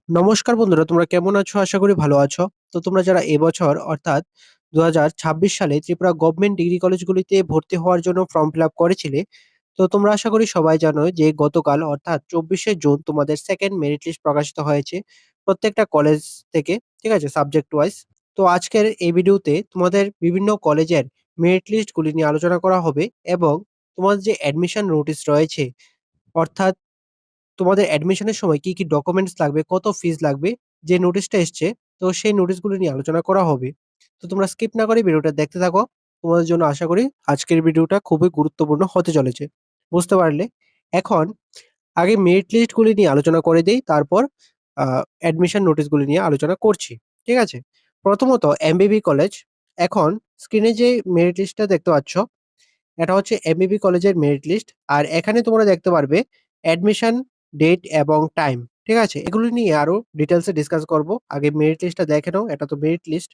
নমস্কার বন্ধুরা, তোমরা কেমন আছো? আশা করি ভালো আছো। তো তোমরা যারা এবছর অর্থাৎ ২০২৬ সালে ত্রিপুরা গভর্নমেন্ট ডিগ্রি কলেজগুলিতে ভর্তি হওয়ার জন্য ফর্ম ফিল আপ করেছিলে, তো তোমরা আশা করি সবাই জানো যে গতকাল অর্থাৎ ২৪শে জুন তোমাদের সেকেন্ড মেরিট লিস্ট প্রকাশিত হয়েছে প্রত্যেকটা কলেজ থেকে। ঠিক আছে, সাবজেক্ট ওয়াইজ। তো আজকের এই ভিডিওতে তোমাদের বিভিন্ন কলেজের মেরিট লিস্টগুলি নিয়ে আলোচনা করা হবে এবং তোমাদের যে অ্যাডমিশন নোটিশ রয়েছে, অর্থাৎ তোমাদের অ্যাডমিশনের সময় কি, কি ডকুমেন্টস লাগবে, কত ফিস লাগবে, যে নোটিশটা এসছে, তো সেই নোটিশগুলো নিয়ে আলোচনা করা হবে। তো তোমরা স্কিপ না করে ভিডিওটা দেখতে থাকো। তোমাদের জন্য আশা করি আজকের ভিডিওটা খুবই গুরুত্বপূর্ণ হতে চলেছে। বুঝতে পারলে? এখন আগে মেরিট লিস্টগুলি নিয়ে আলোচনা করে দেই, তারপর অ্যাডমিশন নোটিশগুলি নিয়ে আলোচনা করছি। ঠিক আছে? প্রথমত এমবিবি কলেজ। এখন স্ক্রিনে যে মেরিট লিস্টটা দেখতে পাচ্ছ, এটা হচ্ছে এমবিবি কলেজের মেরিট লিস্ট। আর এখানে তোমরা দেখতে পারবে অ্যাডমিশন ডেট এবং টাইম। ঠিক আছে, এগুলো নিয়ে আরো ডিটেলসে ডিসকাস করব। আগে মেরিট লিস্টটা দেখে নাও, এটা তো মেরিট লিস্ট।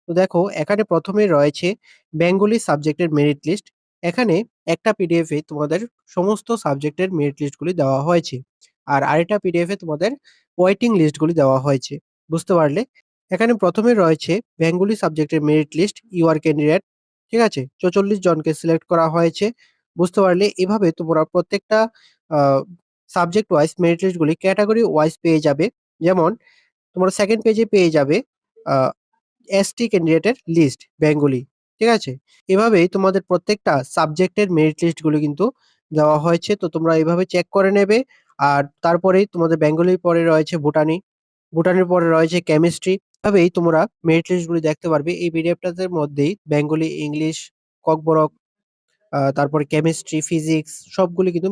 তো দেখো, এখানে প্রথমে রয়েছে বেঙ্গলি সাবজেক্টের মেরিট লিস্ট। এখানে একটা পিডিএফ এ তোমাদের সমস্ত সাবজেক্টের মেরিট লিস্টগুলি দেওয়া হয়েছে, আর আরেকটা পিডিএফ এ তোমাদের ওয়েটিং লিস্টগুলি দেওয়া হয়েছে। বুঝতে পারলে? এখানে প্রথমে রয়েছে বেঙ্গলি সাবজেক্টের মেরিট লিস্ট, ইউআর ক্যান্ডিডেট। ঠিক আছে, ৪৪ জনকে সিলেক্ট করা হয়েছে। বুঝতে পারলে? এভাবে তোমরা প্রত্যেকটা সাবজেক্ট ওয়াইজ মেরিট লিস্টগুলি ক্যাটাগরি ওয়াইজ পেয়ে যাবে। যেমন তোমরা সেকেন্ড পেজে পেয়ে যাবে এসটি ক্যান্ডিডেটের লিস্ট বেঙ্গলি। ঠিক আছে, এভাবেই তোমাদের প্রত্যেকটা সাবজেক্টের মেরিট লিস্ট গুলো কিন্তু দেওয়া হয়েছে। তো তোমরা এইভাবে চেক করে নেবে। আর তারপরেই তোমাদের বেঙ্গলির পরে রয়েছে ভুটানি, ভুটানের পরে রয়েছে কেমিস্ট্রি। এভাবেই তোমরা মেরিট লিস্ট গুলি দেখতে পারবে এই পিডিএফটার মধ্যেই। বেঙ্গলি, ইংলিশ, ককবরক, তারপরে কেমিস্ট্রি, ফিজিক্স সবগুলি কিন্তু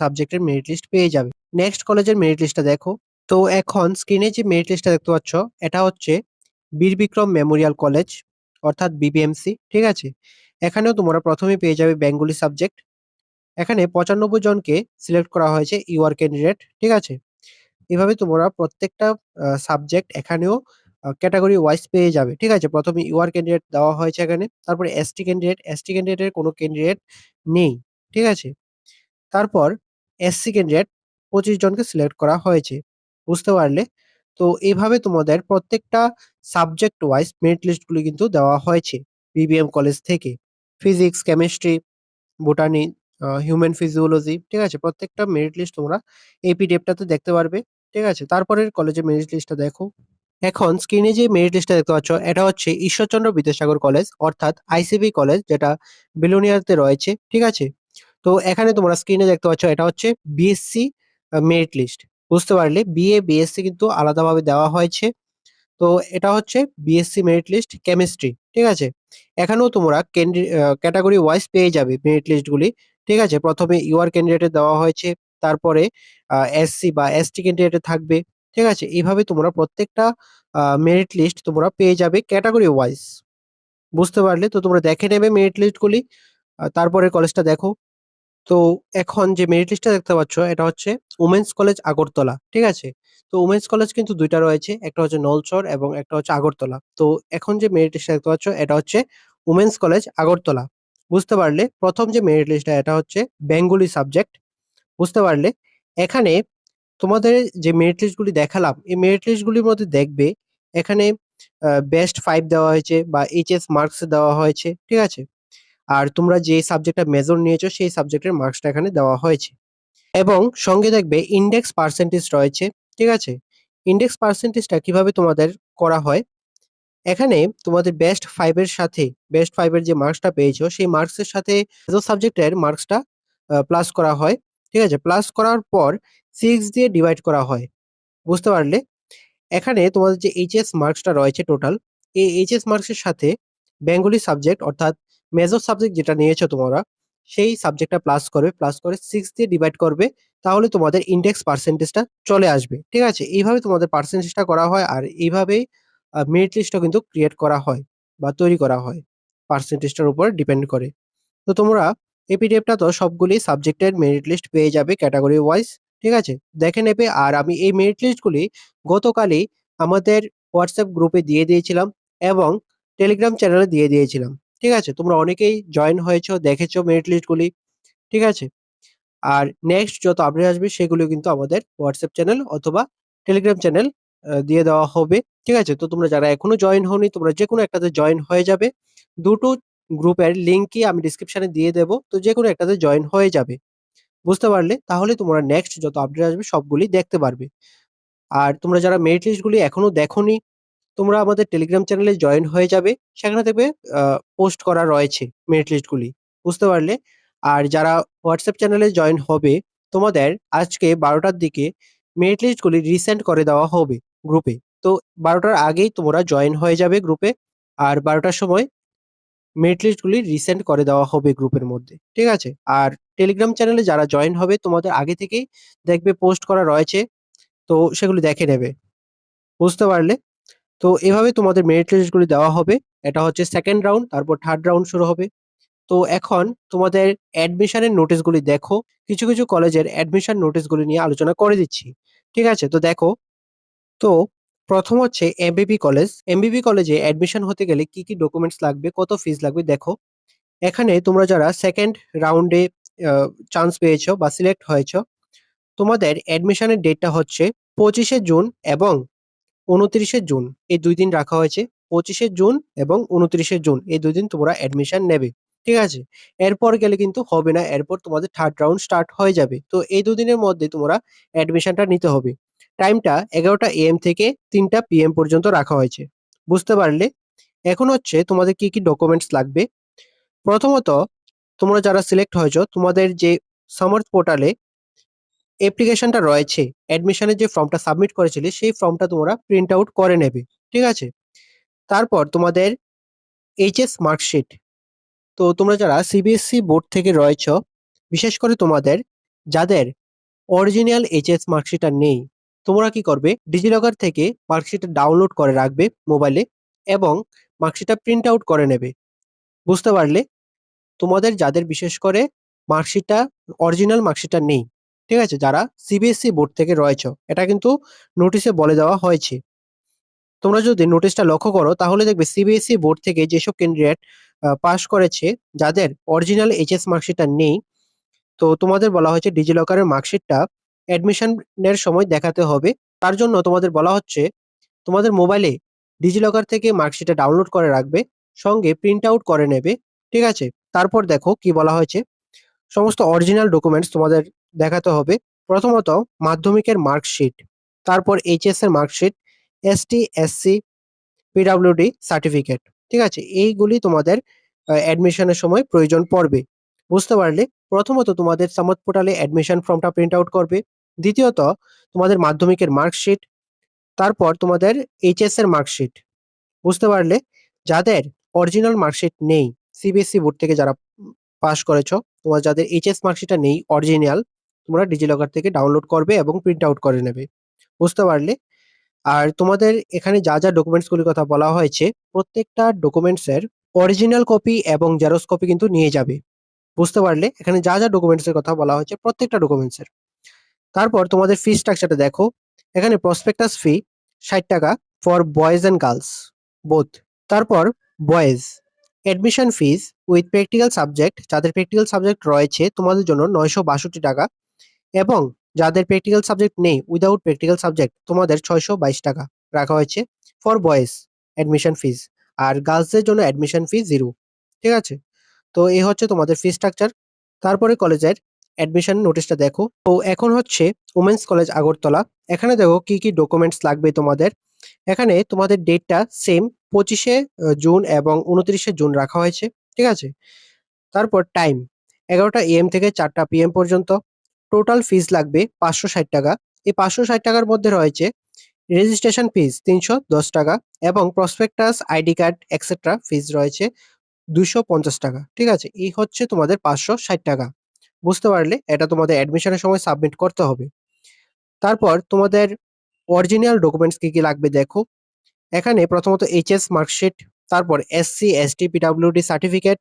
সাবজেক্টের মেরিট লিস্ট পেয়ে যাবে। নেক্সট কলেজের মেরিট লিস্টটা দেখো। তো এখন স্ক্রিনে যে মেরিট লিস্টটা দেখতে পাচ্ছ, এটা হচ্ছে বীর বিক্রম মেমোরিয়াল কলেজ, অর্থাৎ বিবিএমসি। ঠিক আছে, এখানেও তোমরা প্রথমে পেয়ে যাবে বেঙ্গলি সাবজেক্ট। এখানে ৯৫ জনকে সিলেক্ট করা হয়েছে ইউআর ক্যান্ডিডেট। ঠিক আছে, এভাবে তোমরা প্রত্যেকটা সাবজেক্ট এখানেও ক্যাটাগরি ওয়াইজ পেয়ে যাবে। ঠিক আছে, প্রথমে ইউআর ক্যান্ডিডেট দেওয়া হয়েছে এখানে, তারপরে এসটি ক্যান্ডিডেট, এসটি ক্যান্ডিডেটের কোনো ক্যান্ডিডেট নেই। ঠিক আছে, তারপর এসসি ক্যান্ডিডেট ২৫ জনকে সিলেক্ট করা হয়েছে। বুঝতে পারলে? তো এইভাবে তোমাদের প্রত্যেকটা সাবজেক্ট ওয়াইজ মেরিট লিস্ট গুলি কিন্তু দেওয়া হয়েছে বিবিএম কলেজ থেকে। Physics, chemistry, botany, human physiology. ঠিক আছে, প্রত্যেকটা মেরিট লিস্ট তোমরা এই পিডিএফটাতে দেখতে পারবে। ঠিক আছে, তারপরের কলেজের মেরিট লিস্টটা দেখো। এখন স্ক্রিনে যে মেরিট লিস্টটা দেখতে পাচ্ছ, এটা হচ্ছে ঈশ্বরচন্দ্র বিদ্যাসাগর কলেজ, অর্থাৎ আইসিবি কলেজ, যেটা বিলোনিয়াতে রয়েছে। ঠিক আছে, তো এখানে তোমরা স্ক্রিনে দেখতে পাচ্ছ, এটা হচ্ছে বিএসসি মেরিট লিস্ট। বুঝতে পারলে? বিএ, বিএসসি কিন্তু আলাদাভাবে দেওয়া হয়েছে। তো এটা হচ্ছে বিএসসি মেরিট লিস্ট কেমিস্ট্রি। ঠিক আছে, এখানেও তোমরা ক্যাটাগরি ওয়াইজ পেয়ে যাবে মেরিট লিস্ট গুলি। ঠিক আছে, প্রথমে ইউআর ক্যান্ডিডেটে দেওয়া হয়েছে, তারপরে এসসি বা এসটি ক্যান্ডিডেটে থাকবে। ঠিক আছে, এইভাবে তোমরা প্রত্যেকটা মেরিট লিস্ট তোমরা পেয়ে যাবে ক্যাটাগরি ওয়াইজ। বুঝতে পারলে? তো তোমরা দেখে নেবে মেরিট লিস্ট গুলি। তারপরে কলেজটা দেখো। তো এখন যে মেরিট লিস্টটা দেখতে পাচ্ছ, এটা হচ্ছে উমেন্স কলেজ আগরতলা। ঠিক আছে, তো উমেন্স কলেজ কিন্তু দুইটা রয়েছে, একটা হচ্ছে নলছড় এবং একটা হচ্ছে আগরতলা। তো এখন যে মেরিট লিস্টটা দেখতে পাচ্ছ, এটা হচ্ছে উমেন্স কলেজ আগরতলা। বুঝতে পারলে? প্রথম যে মেরিট লিস্টটা, এটা হচ্ছে বেঙ্গলি সাবজেক্ট। বুঝতে পারলে? এখানে তোমাদের যে মেরিট লিস্ট গুলি দেখালাম, এই মেরিট লিস্ট গুলির মধ্যে দেখবে এখানে বেস্ট 5 দেওয়া হয়েছে বা এইচএস মার্কস দেওয়া হয়েছে। ঠিক আছে, আর তোমরা যে সাবজেক্টটা মেজর নিয়েছো সেই সাবজেক্টের মার্কসটা এখানে দেওয়া হয়েছে। এবং সঙ্গে দেখবে ইনডেক্স পার্সেন্টেজ রয়েছে। ঠিক আছে, ইনডেক্স পার্সেন্টেজটা কিভাবে তোমাদের করা হয়, এখানে তোমাদের বেস্ট 5 এর সাথে, বেস্ট 5 এর যে মার্কসটা পেয়েছো সেই মার্কসের সাথে মেজর সাবজেক্টের মার্কসটা প্লাস করা হয়। ঠিক আছে, প্লাস করার পর 6 দিয়ে ডিভাইড করা হয়। বুঝতে পারলে? এখানে তোমাদের যে এইচএস মার্কসটা রয়েছে টোটাল, এই এইচএস মার্কসের সাথে বেঙ্গলি সাবজেক্ট অর্থাৎ মেজর সাবজেক্ট যেটা নিয়েছো তোমরা, সেই সাবজেক্টটা প্লাস করবে, প্লাস করে 6 দিয়ে ডিভাইড করবে। তাহলে তোমাদের ইনডেক্স পার্সেন্টেজটা চলে আসবে। ঠিক আছে, এইভাবে তোমাদের পার্সেন্টেজটা করা হয়, আর এইভাবেই মেরিট লিস্টটা কিন্তু ক্রিয়েট করা হয় বা তৈরি করা হয় পার্সেন্টেজটার উপর ডিপেন্ড করে। তো তোমরা এই পিডিএফটা তো সবগুলি সাবজেক্টের মেরিট লিস্ট পেয়ে যাবে ক্যাটাগরি ওয়াইজ। ঠিক আছে, দেখে নেবে। আর আমি এই মেরিট লিস্টগুলি গতকালই আমাদের হোয়াটসঅ্যাপ গ্রুপে দিয়ে দিয়েছিলাম এবং টেলিগ্রাম চ্যানেলে দিয়ে দিয়েছিলাম। ঠিক আছে, তোমরা অনেকেই জয়েন হয়েছো, দেখেছো মেরিট লিস্টগুলি। ঠিক আছে, আর নেক্সট যত আপডেট আসবে সেগুলো কিন্তু আমাদের হোয়াটসঅ্যাপ চ্যানেল অথবা টেলিগ্রাম চ্যানেল দিয়ে দেওয়া হবে। ঠিক আছে? তো তোমরা যারা এখনো জয়েন হওনি তোমরা যেকোনো একটাতে জয়েন হয়ে যাবে। দুটো গ্রুপের লিংকই আমি ডেসক্রিপশনে দিয়ে দেব। তো যেকোনো একটাতে জয়েন হয়ে যাবে। বুঝতে পারলে? তাহলে তোমরা নেক্সট যত আপডেট আসবে সবগুলি দেখতে পারবে। আর তোমরা যারা মেরিট লিস্ট গুলি এখনো দেখোনি তোমরা আমাদের টেলিগ্রাম চ্যানেলে জয়েন হয়ে যাবে। সেখানে দেখবে পোস্ট করা রয়েছে মেরিট লিস্ট গুলি। বুঝতে পারলে? আর যারা হোয়াটসঅ্যাপ চ্যানেলে জয়েন হবে, তোমাদের আজকে ১২ টার দিকে মেরিট লিস্ট গুলি রিসেন্ড করে দেওয়া হবে গ্রুপে। তো ১২ টার আগেই তোমরা জয়েন হয়ে যাবে গ্রুপে। আর ১২ টার সময় মেরিট লিস্ট গুলি রিসেন্ড করে দেওয়া হবে গ্রুপের মধ্যে। ঠিক আছে? আর টেলিগ্রাম চ্যানেলে যারা জয়েন হবে তোমাদের আগে থেকেই দেখবে পোস্ট করা রয়েছে। তো সেগুলি দেখে নেবে। বুঝতে পারলে? তো এভাবে তোমাদের মেরিট লিস্ট গুলি দেওয়া হবে। এটা হচ্ছে 2nd রাউন্ড, তারপর 3rd রাউন্ড শুরু হবে। তো এখন তোমাদের অ্যাডমিশনের নোটিশগুলি দেখো। কিছু, কিছু কলেজের অ্যাডমিশন নোটিশগুলি নিয়ে আলোচনা করে দিচ্ছি। ঠিক আছে? তো দেখো, তো ১ম হচ্ছে এমবিবি কলেজ। এমবিবি কলেজে অ্যাডমিশন হতে গেলে কি, কি ডকুমেন্টস লাগবে, কত ফিস লাগবে দেখো। এখানে তোমরা যারা 2nd রাউন্ডে আ চান্স পেয়েছো বা সিলেক্ট হয়েছো, তোমাদের অ্যাডমিশনের ডেটটা হচ্ছে ২৫শে জুন এবং ২৯শে জুন। এই ২ দিন রাখা হয়েছে। ২৫শে জুন এবং ২৯শে জুন এই ২ দিন তোমরা অ্যাডমিশন নেবে। ঠিক আছে? এরপর গেলে কিন্তু হবে না। এরপর তোমাদের 3rd রাউন্ড স্টার্ট হয়ে যাবে। তো এই ২ দিনের মধ্যে তোমরা অ্যাডমিশনটা নিতে হবে। টাইমটা ১১টা এএম থেকে ৩টা পিএম পর্যন্ত রাখা হয়েছে। বুঝতে পারলে? এখন হচ্ছে তোমাদের কি, কি ডকুমেন্টস লাগবে। প্রথমত তোমরা যারা সিলেক্ট হয়েছো তোমাদের যে সামার্থ পোর্টালে অ্যাপ্লিকেশনটা রয়েছে, অ্যাডমিশনের যে ফর্মটা সাবমিট করেছিলে সেই ফর্মটা তোমরা প্রিন্ট আউট করে নেবে। ঠিক আছে? তারপর তোমাদের এইচএস মার্কশিট। তো তোমরা যারা সিবিএসসি বোর্ড থেকে রয়েছো, বিশেষ করে তোমাদের যাদের অরিজিনাল এইচএস মার্কশিটটা নেই, তোমরা কি করবে? ডিজিলকার থেকে মার্কশিটটা ডাউনলোড করে রাখবে মোবাইলে এবং মার্কশিটটা প্রিন্ট আউট করে নেবে। বুঝতে পারলে? তোমাদের যাদের বিশেষ করে মার্কশিটটা অরিজিনাল মার্কশিটটা নেই, ঠিক আছে? যারা সিবিএসসি বোর্ড থেকে রয়েছো, এটা কিন্তু নোটিশে বলে দেওয়া হয়েছে। তোমরা যদি নোটিশটা লক্ষ্য করো তাহলে দেখবে সিবিএসই বোর্ড থেকে যেসব ক্যান্ডিডেট পাস করেছে যাদের অরিজিনাল এইচএস মার্কশিটটা নেই, তো তোমাদের বলা হয়েছে ডিজিলকারের মার্কশিটটা অ্যাডমিশনের সময় দেখাতে হবে। তার জন্য তোমাদের বলা হচ্ছে তোমাদের মোবাইলে ডিজিলকার থেকে মার্কশিটটা ডাউনলোড করে রাখবে, সঙ্গে প্রিন্ট আউট করে নেবে। ঠিক আছে? তারপর দেখো কি বলা হয়েছে। সমস্ত অরিজিনাল ডকুমেন্টস তোমাদের দেখাতে হবে। প্রথমত মাধ্যমিকের মার্কশিট, তারপর এইচএস এর marksheet, ST, SC PWD certificate. ঠিক আছে? এইগুলি তোমাদের অ্যাডমিশনের সময় প্রয়োজন পড়বে। বুঝতে পারলে? প্রথমত তোমাদের সামত পোর্টালে অ্যাডমিশন ফর্মটা প্রিন্ট আউট করবে। দ্বিতীয়ত তোমাদের মাধ্যমিকের মার্কশিট, তারপর তোমাদের এইচএস এর মার্কশিট। বুঝতে পারলে? যাদের অরিজিনাল মার্কশিট নেই, সিবিএসসি বোর্ড থেকে যারা পাস করেছো, তোমার যাদের এইচএস মার্কশিটটা নেই অরিজিনাল, তোমরা ডিজিলকার থেকে ডাউনলোড করবে এবং প্রিন্ট আউট করে নেবে। বুঝতে পারলে? আর তোমাদের এখানে যা, যা ডকুমেন্টস গুলির কথা বলা হয়েছে, প্রত্যেকটা ডকুমেন্টস এর অরিজিনাল কপি এবং জেরক্স কপি কিন্তু নিয়ে যাবে। বুঝতে পারলে? এখানে যা, যা ডকুমেন্টস এর কথা বলা হয়েছে প্রত্যেকটা ডকুমেন্টস এর। তারপর তোমাদের ফি স্ট্রাকচারটা দেখো। এখানে prospectus fee ৳৬০ for boys and girls both. তারপর boys admission fees with practical subject, যাদের প্র্যাকটিক্যাল সাবজেক্ট রয়েছে তোমাদের জন্য ৳৯৬২ এবং যাদের প্র্যাকটিক্যাল সাবজেক্ট নেই উইথআউট প্র্যাকটিক্যাল সাবজেক্ট তোমাদের ৳৬২২ রাখা হয়েছে ফর বয়েজ অ্যাডমিশন ফিস। আর গার্লসদের জন্য অ্যাডমিশন ফি 0। ঠিক আছে? তো এই হচ্ছে তোমাদের ফি স্ট্রাকচার। তারপরে কলেজের অ্যাডমিশন নোটিশটা দেখো। তো এখন হচ্ছে ওমেন্স কলেজ আগরতলা। এখানে দেখো কি, কি ডকুমেন্টস লাগবে তোমাদের। এখানে তোমাদের ডেটটা সেম ২৫শে জুন এবং ২৯শে জুন রাখা হয়েছে। ঠিক আছে? তারপর টাইম ১১টা এএম থেকে 4টা পিএম পর্যন্ত। টোটাল ফিস লাগবে ৳৫৬০। এই ৳৫৬০ র মধ্যে রয়েছে রেজিস্ট্রেশন ফিস ৳৩১০ এবং প্রসপেক্টাস, আইডি কার্ড এটসেট্রা ফিস রয়েছে ৳২৫০। ঠিক আছে? এই হচ্ছে তোমাদের ৳৫৬০। বুঝতে পারলে? এটা তোমাদের অ্যাডমিশনের সময় সাবমিট করতে হবে। তারপর তোমাদের অরিজিনাল ডকুমেন্টস কি, কি লাগবে দেখো। এখানে প্রথমত এইচএস মার্কশিট, তারপর SC, ST, PWD certificate,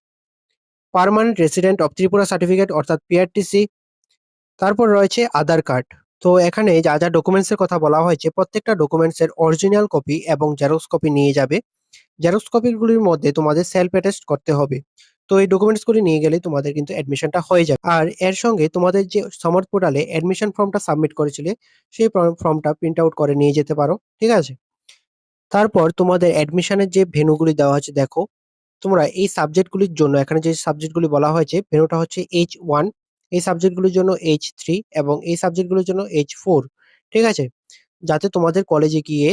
permanent resident of Tripura certificate অর্থাৎ পিআরটিসি, তারপর রয়েছে আধার কার্ড। তো এখানে যা, যা ডকুমেন্টস এর কথা বলা হয়েছে প্রত্যেকটা ডকুমেন্টস এর অরিজিনাল কপি এবং জেরক্স কপি নিয়ে যাবে। জেরক্স কপিগুলির মধ্যে তোমাদের সেলফ অ্যাটেস্ট করতে হবে। তো এই ডকুমেন্টস গুলি নিয়ে গেলে তোমাদের কিন্তু অ্যাডমিশনটা হয়ে যাবে। আর এর সঙ্গে তোমাদের যে সমর্থ পোর্টালে অ্যাডমিশন ফর্মটা সাবমিট করেছিলে সেই ফর্মটা প্রিন্ট আউট করে নিয়ে যেতে পারো। ঠিক আছে? তারপর তোমাদের অ্যাডমিশনের যে ভেন্যুগুলি দেওয়া আছে দেখো, তোমরা এই সাবজেক্টগুলির জন্য এখানে যে সাবজেক্টগুলি বলা হয়েছে ভেন্যুটা হচ্ছে H1, এই সাবজেক্টগুলির জন্য H3 এবং এই সাবজেক্টগুলির জন্য H4। ঠিক আছে? যাতে তোমাদের কলেজে গিয়ে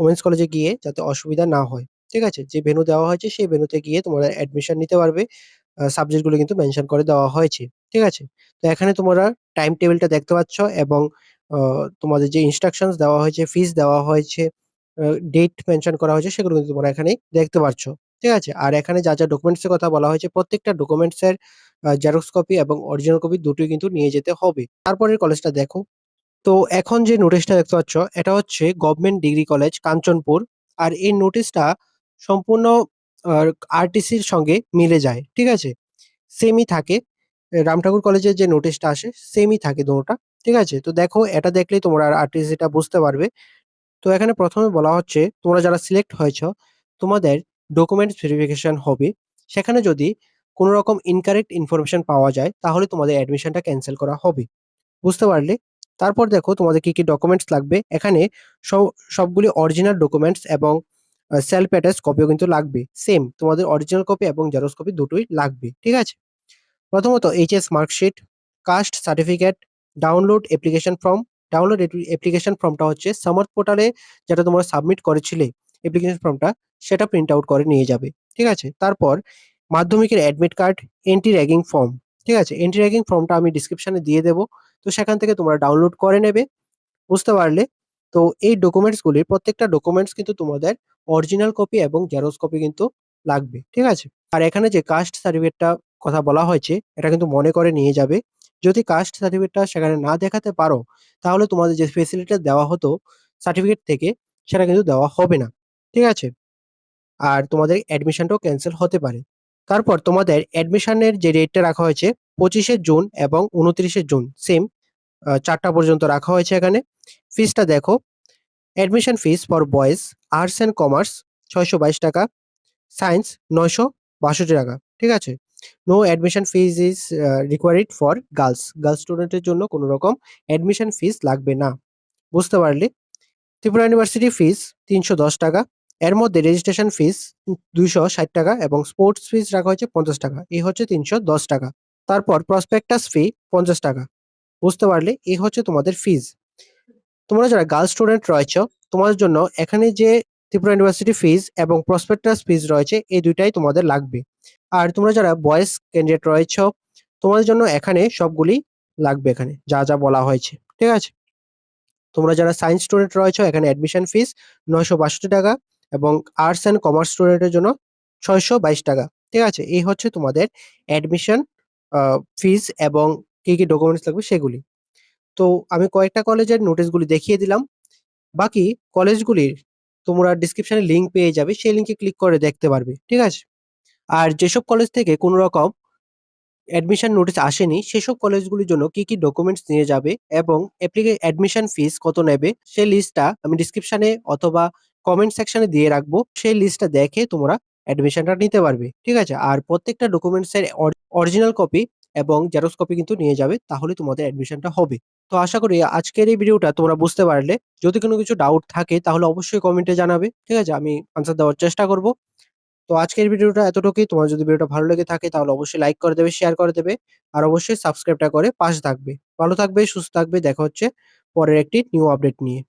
ওমেন্স কলেজে গিয়ে যাতে অসুবিধা না হয়। ঠিক আছে? যে ভেন্যু দেওয়া হয়েছে সেই ভেন্যুতে গিয়ে তোমরা অ্যাডমিশন নিতে পারবে। সাবজেক্ট গুলো কিন্তু মেনশন করে দেওয়া হয়েছে। ঠিক আছে? তো এখানে তোমরা টাইম টেবিলটা দেখতে পাচ্ছ এবং তোমাদের যে ইনস্ট্রাকশনস দেওয়া হয়েছে, ফিস দেওয়া হয়েছে, ডেট মেনশন করা হয়েছে সেগুলো কিন্তু তোমরা এখানেই দেখতে পারছ। ঠিক আছে? আর এখানে যা ডকুমেন্টস এর কথা বলা হয়েছে প্রত্যেকটা ডকুমেন্টস এর জেরক্স কপি এবং অরিজিনাল কপি দুটোই কিন্তু নিয়ে যেতে হবে। তারপরের কলেজটা দেখো। তো এখন যে নোটিশটা দেখতে পাচ্ছ এটা হচ্ছে গভর্নমেন্ট ডিগ্রি কলেজ কাঞ্চনপুর। আর এই নোটিশটা সম্পূর্ণ আরটিসির সঙ্গে মিলে যায়। ঠিক আছে? সেমই থাকে। রামঠাকুর কলেজের যে নোটিশটা আসে সেমই থাকে দোনোটা। ঠিক আছে? তো দেখো এটা দেখলেই তোমরা আরটিসিটা বুঝতে পারবে। তো এখানে ১ম এ বলা হচ্ছে তোমরা যারা সিলেক্ট হয়েছ তোমাদের ডকুমেন্টস ভেরিফিকেশন হবে। সেখানে যদি কোন রকম ইনকারেক্ট ইনফরমেশন পাওয়া যায় তাহলে তোমাদের অ্যাডমিশনটা ক্যানসেল করা হবে। বুঝতে পারলে? তারপর দেখো তোমাদের কি ডকুমেন্টস লাগবে। এখানে স সবগুলি অরিজিনাল ডকুমেন্টস এবং সেলফ অ্যাটাস্ট কপিও কিন্তু লাগবে। সেম তোমাদের অরিজিনাল কপি এবং জেরক্স কপি দুটোই লাগবে। ঠিক আছে? প্রথমত HS marksheet, caste certificate, download application form. Download application ফর্মটা হচ্ছে সামার্থ পোর্টালে যেটা তোমরা সাবমিট করেছিলে অ্যাপ্লিকেশন ফর্মটা সেটা প্রিন্ট আউট করে নিয়ে যাবে। ঠিক আছে? তারপর মাধ্যমিকের admit card, anti ragging form. ঠিক আছে? এন্টি র‍্যাগিং ফর্মটা আমি ডেসক্রিপশনে দিয়ে দেব। তো সেখান থেকে তোমরা ডাউনলোড করে নেবে। বুঝতে পারলে? তো এই ডকুমেন্টস গুলির প্রত্যেকটা ডকুমেন্টস কিন্তু তোমাদের অরিজিনাল কপি এবং জেরক্স কপি কিন্তু লাগবে। ঠিক আছে? আর এখানে যে কাস্ট সার্টিফিকেটটা কথা বলা হয়েছে এটা কিন্তু মনে করে নিয়ে যাবে। যদি কাস্ট সার্টিফিকেটটা সেখানে না দেখাতে পারো তাহলে তোমাদের যে ফেসিলিটিটা দেওয়া হতো সার্টিফিকেট থেকে সেটা কিন্তু দেওয়া হবে না। ঠিক আছে? আর তোমাদের অ্যাডমিশনটাও ক্যানসেল হতে পারে। তারপর তোমাদের অ্যাডমিশনের যে ডেটটা রাখা হয়েছে ২৫শে জুন এবং ২৯শে জুন সেম ৪টা পর্যন্ত রাখা হয়েছে এখানে। ফিসটা দেখো, admission fees for boys arts and commerce ৳৬২২, science ৳৯৬২। ঠিক আছে? No admission fees is required for girls. Girls স্টুডেন্টের জন্য কোন রকম অ্যাডমিশন ফিস লাগবে না। বুঝতে পারলে? Tripura university fees ৳৩১০। এর মধ্যে রেজিস্ট্রেশন ফিস ৳২৬০ এবং স্পোর্টস ফিস রাখা হয়েছে ৳৫০। এই হচ্ছে ৳৩১০। তারপর প্রসপেক্টাস ফি ৳৫০। বুঝতে পারলে? এই হচ্ছে তোমাদের ফিস। তোমরা যারা গার্লস স্টুডেন্ট রয়েছ, তোমাদের জন্য এখানে যে ত্রিপুরা ইউনিভার্সিটি ফিস এবং প্রসপেক্টাস ফিস রয়েছে এই ২ টাই তোমাদের লাগবে। আর তোমরা যারা বয়েজ ক্যান্ডিডেট রয়েছ, তোমাদের জন্য এখানে সবগুলি লাগবে এখানে যা বলা হয়েছে। ঠিক আছে? তোমরা যারা সায়েন্স স্টুডেন্ট রয়েছ এখানে অ্যাডমিশন ফিস ৳৯৬২ এবং আর্টস অ্যান্ড কমার্স স্টুডেন্টের জন্য ৳৬২২। ঠিক আছে? এই হচ্ছে তোমাদের অ্যাডমিশন আ ফিস এবং কি ডকুমেন্টস লাগবে সেগুলি। তো আমি কয়েকটা কলেজের নোটিশগুলি দেখিয়ে দিলাম। বাকি কলেজগুলির তোমরা ডেসক্রিপশনে লিংক পেয়ে যাবে। সেই লিংকে ক্লিক করে দেখতে পারবে। ঠিক আছে? আর যেসব কলেজ থেকে কোন রকম অ্যাডমিশন নোটিস আসেনি সেসব কলেজগুলির জন্য কি ডকুমেন্টস নিয়ে যাবে এবং অ্যাডমিশন ফিস কত নেবে সেই লিস্টটা আমি ডেসক্রিপশনে অথবা কমেন্ট সেকশনে দিয়ে রাখবো। সেই লিস্টটা দেখে তোমরা অ্যাডমিশনটা নিতে পারবে। ঠিক আছে? আর প্রত্যেকটা ডকুমেন্টস এর অরিজিনাল কপি এবং জেরক্স কপি কিন্তু নিয়ে যাবে তাহলে তোমাদের অ্যাডমিশনটা হবে। তো আশা করি আজকের এই ভিডিওটা তোমরা বুঝতে পারলে। যদি কোনো কিছু ডাউট থাকে তাহলে অবশ্যই কমেন্টে জানাবে। ঠিক আছে? আমি আনসার দেওয়ার চেষ্টা করব। তো আজকের ভিডিওটা এতটুকুই। তোমার যদি ভিডিওটা ভালো লেগে থাকে তাহলে অবশ্যই লাইক করে দেবে, শেয়ার করে দেবে। আর অবশ্যই সাবস্ক্রাইবটা করে পাশে থাকবে। ভালো থাকবে, সুস্থ থাকবে। দেখা হচ্ছে পরের একটি নিউ আপডেট নিয়ে।